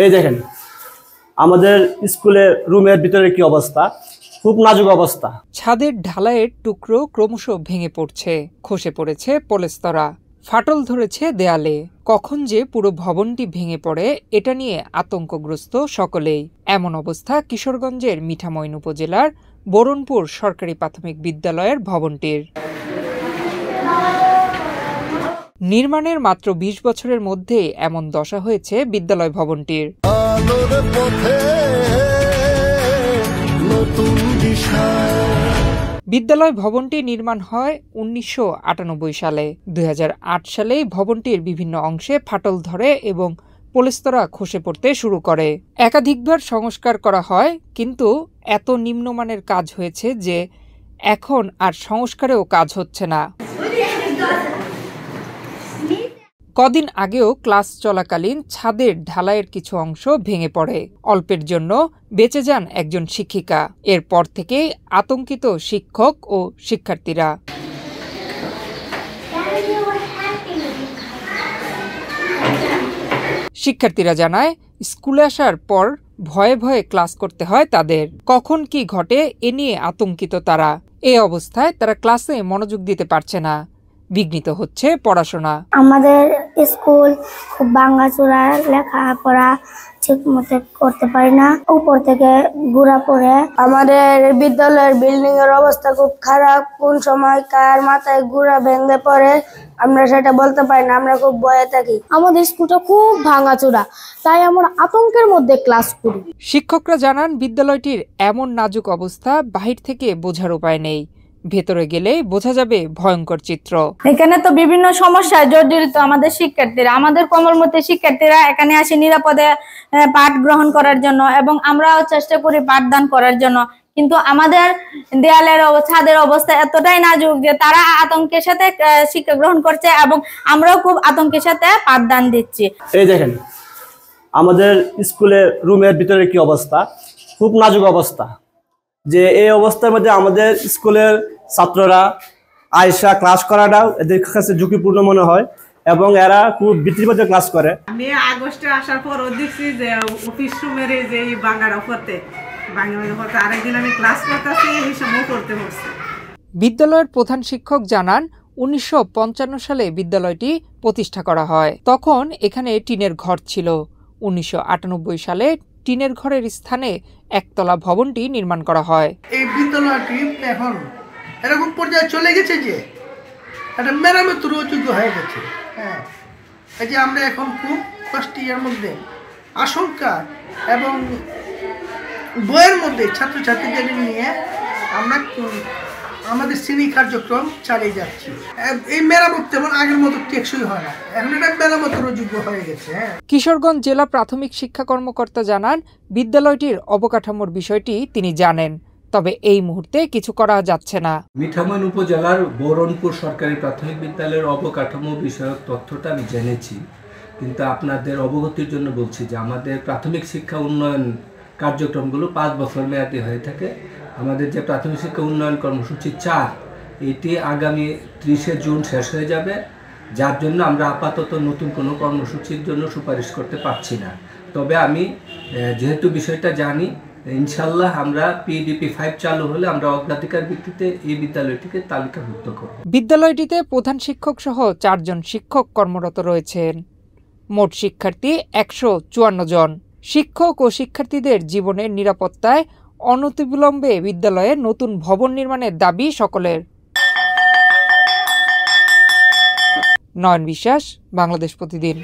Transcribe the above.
এই দেখেন আমাদের স্কুলের রুমের ভিতরে কি অবস্থা, খুব নাজুক অবস্থা। ছাদের ঢালাইয়ের টুকরো ক্রমশ ভেঙে পড়ছে, খসে পড়েছে পলেস্তরা, ফাটল ধরেছে দেয়ালে। কখন যে পুরো ভবনটি ভেঙে পড়ে এটা নিয়ে আতঙ্কগ্রস্ত সকলেই। এমন অবস্থা কিশোরগঞ্জের মিঠামইন উপজেলার বরণপুর সরকারি প্রাথমিক বিদ্যালয়ের ভবনটির। নির্মাণের মাত্র ২০ বছরের মধ্যে এমন দশা হয়েছে বিদ্যালয় ভবনটির। বিদ্যালয় ভবনটি নির্মাণ হয় ১৯৯৮ সালে। ২০০৮ সালে ভবনটির বিভিন্ন অংশে ফাটল ধরে এবং পলেস্তরা খসে পড়তে শুরু করে। একাধিকবার সংস্কার করা হয়, কিন্তু এত নিম্নমানের কাজ হয়েছে যে এখন আর সংস্কারেও কাজ হচ্ছে না। কদিন আগেও ক্লাস চলাকালীন ছাদের ঢালাইয়ের কিছু অংশ ভেঙে পড়ে। অল্পের জন্য বেঁচে যান একজন শিক্ষিকা। এরপর থেকেই আতঙ্কিত শিক্ষক ও শিক্ষার্থীরা। শিক্ষার্থীরা জানায়, স্কুলে আসার পর ভয়ে ভয়ে ক্লাস করতে হয় তাদের। কখন কি ঘটে এ নিয়ে আতঙ্কিত তারা। এই অবস্থায় তারা ক্লাসে মনোযোগ দিতে পারছে না, বিঘ্নিত হচ্ছে পড়াশোনা। আমাদের স্কুল খুব ভাঙাচোরা, লেখাপড়া ঠিক মতো করতে পারি না, উপর থেকে গুড়া পড়ে। আমাদের বিদ্যালয়ের বিল্ডিং এর অবস্থা খুব খারাপ, কোন সময় কার মাথায় গুড়া ভেঙে পড়ে আমরা সেটা বলতে পারি না, আমরা খুব ভয়ে থাকি। আমাদের স্কুলটা খুব ভাঙাচোরা, তাই আমরা আতঙ্কের মধ্যে ক্লাস করি। শিক্ষকরা জানান, বিদ্যালয়টির এমন নাজুক অবস্থা বাহির থেকে বোঝার উপায় নেই, ভেতরে গেলে বোঝা যাবে ভয়ঙ্কর চিত্র। এখানে তো বিভিন্ন সমস্যায় জর্জরিত আমাদের শিক্ষার্থীরা। আমাদের কোমলমতি শিক্ষার্থীরা এখানে আসে নিরাপদে পাঠ গ্রহণ করার জন্য এবং আমরাও চেষ্টা করি পাঠদান করার জন্য, কিন্তু আমাদের দেয়ালের ছাদের অবস্থা এতটাই নাজুক যে তারা আতঙ্কের সাথে শিক্ষা গ্রহণ করছে এবং আমরাও খুব আতঙ্কের সাথে পাঠদান দিচ্ছি। এই দেখেন আমাদের স্কুলের রুমের ভিতরে কি অবস্থা, খুব নাজুক অবস্থা। যে এই অবস্থার মধ্যে আমাদের স্কুলের ছাত্ররা আয়সা ক্লাস করাটাও এদের কাছে ঝুঁকিপূর্ণ মনে হয় এবং এরা খুব বিতৃপদে ক্লাস করে। আমি আগস্টে আসার পর দেখছি যে অফিস রুমের যে বাংলার ওপরতে আরেকদিন আমি ক্লাস করতেছি, এই সময় করতে হচ্ছে। বিদ্যালয়ের প্রধান শিক্ষক জানান, ১৯৫৫ সালে বিদ্যালয়টি প্রতিষ্ঠা করা হয়। তখন এখানে টিনের ঘর ছিল। ১৯৯৮ সালে টিনের ঘরের স্থানে একতলা ভবনটি নির্মাণ করা হয়। এই বিদ্যালয়টি এখন এরকম পর্যায়ে চলে গেছে যে এটা মেরামতের অযোগ্য হয়ে গেছে। হ্যাঁ, এই যে আমরা এখন খুব কষ্টের মধ্যে, আশঙ্কা এবং বইয়ের মধ্যে ছাত্রছাত্রীদের নিয়ে আমরা আমাদের শ্রেণী কার্যক্রম চালিয়ে যাচ্ছি। এই মেরামত তেমন আগের মতো টেকসই হয় না, এখন এটা মেরামতের অযোগ্য হয়ে গেছে। কিশোরগঞ্জ জেলা প্রাথমিক শিক্ষা কর্মকর্তা জানান, বিদ্যালয়টির অবকাঠামোর বিষয়টি তিনি জানেন, তবে এই মুহূর্তে কিছু করা যাচ্ছে না। মিঠামইন উপজেলার বরণপুর সরকারি প্রাথমিক বিদ্যালয়ের অবকাঠামো বিষয়ক তথ্যটা আমি জেনেছি, কিন্তু আপনাদের অবগতির জন্য বলছি যে আমাদের প্রাথমিক শিক্ষা উন্নয়ন কার্যক্রমগুলো 5 বছর মেয়াদী হয়ে থাকে। আমাদের যে প্রাথমিক শিক্ষা উন্নয়ন কর্মসূচি 4, এটি আগামী 30 জুন শেষ হয়ে যাবে, যার জন্য আমরা আপাতত নতুন কোনো কর্মসূচির জন্য সুপারিশ করতে পারছি না। তবে আমি যেহেতু বিষয়টা জানি, ইনশাল্লাহ আমরা PDP 5 চালু হলে আমরা অগ্রাধিকার ভিত্তিতে এই বিদ্যালয়টিকে তালিকাভুক্ত করব। বিদ্যালয়টিতে প্রধান শিক্ষক সহ 4 জন শিক্ষক কর্মরত রয়েছেন। মোট শিক্ষার্থী 154 জন। শিক্ষক ও শিক্ষার্থীদের জীবনের নিরাপত্তায় অনতিবিলম্বে বিদ্যালয়ে নতুন ভবন নির্মাণের দাবি সকলের। নয়ন বিশ্বাস, বাংলাদেশ প্রতিদিন।